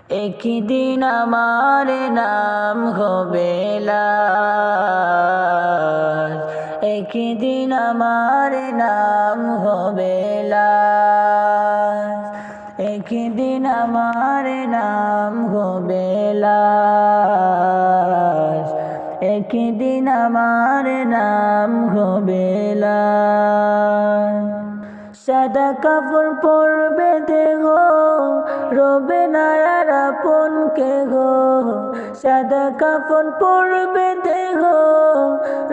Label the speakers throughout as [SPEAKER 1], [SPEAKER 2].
[SPEAKER 1] একদিন আমার নাম হবে লাশ, একদিন আমার নাম হবে লাশ, একদিন আমার নাম হবে লাশ, একদিন আমার নাম হবে লাশ। সাদা কাপড় পরবে দেহ, রবে না আর আপন কেহ। সাদা কাপড় পরবে দেহ,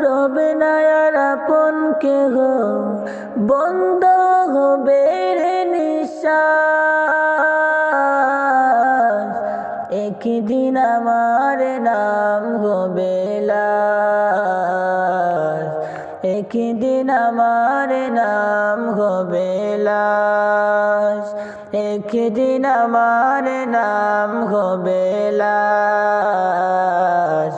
[SPEAKER 1] রবে না আর আপন কেহ। বন্ধ হবে রে নিঃশ্বাস, একদিন আমার নাম হবে লাশ, একদিন আমার নাম হবে লাশ, একদিন আমার নাম হবে লাশ,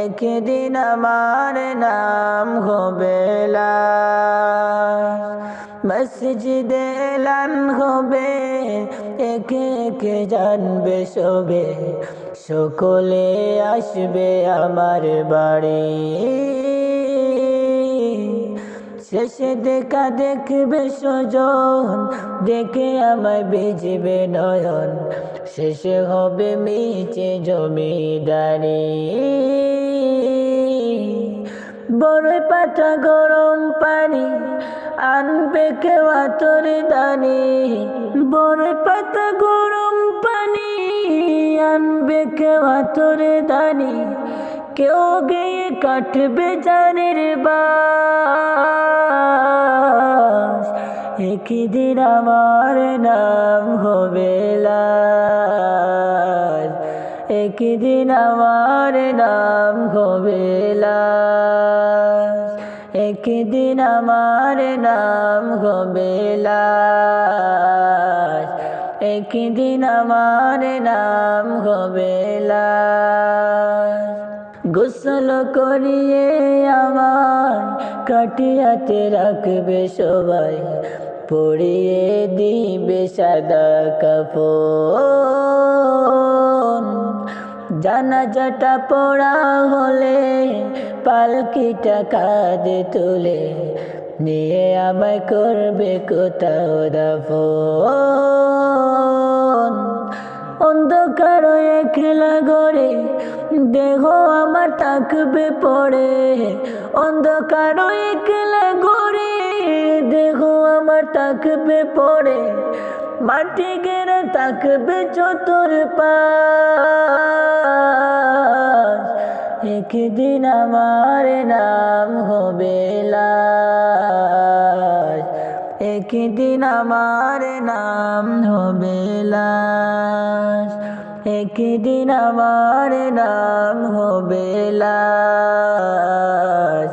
[SPEAKER 1] একদিন আমার নাম হবে লাশ। মসজিদে এলান হবে, একে একে জানবে সবে, সকলে আসবে আমার বাড়ি। শেষে দেখা দেখবে স্বজন, দেখে আমায় বেজবে নয়ন, শেষে হবে মিছে জমিদারি। বড় পাতা গরম পানি আনবে কেউ আতর দানি, বড় পাতা গরম পানি আনবে কেউ আতর দানি। কেউ গিয়ে কাটবে জানের বাস, একদিন আমার নাম হবে লাশ, একদিন আমার নাম হবে লাশ, একদিন আমার নাম হবে লাশ, একদিন আমার নাম হবে লাশ। গোসল করিয়ে আমার কাটিয়াতে রাখবে সবাই, পরিয়ে দিবে সাদা কাফন। জানাজাটা পড়া হলে পালকিটা কাঁধে তুলে, নিয়ে আমায় করবে কোথাও দাফন। অন্ধকার একলা ঘরে দেহ আমার থাকবে পড়ে, অন্ধকার একলা ঘরে দেহ আমার থাকবে পড়ে। মাটি ঘেরা থাকবে চতুর্পাশ, একদিন আমার নাম হবে লাশ, একদিন আমার নাম হবে লাশ, একদিন আমার নাম হবে লাশ,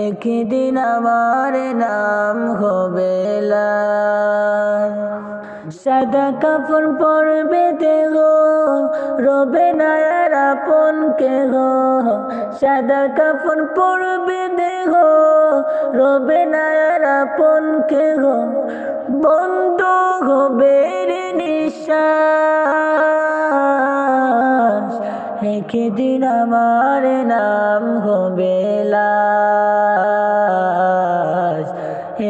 [SPEAKER 1] একদিন আমার নাম হবে লাশ। সাদা কাপড় পরবে দেহ, রবে না আর আপন কেহ। সাদা কাপড় পরবে দেহ, রবে না আর আপন কেহ। বন্ধ হবে রে নিঃশ্বাস, একদিন আমার নাম হবে লাশ,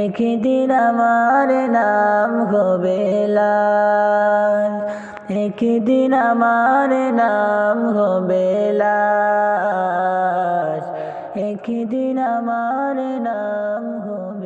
[SPEAKER 1] একদিন আমার নাম হবে লাশ, একদিন আমার নাম হবে লাশ, একদিন আমার নাম হবে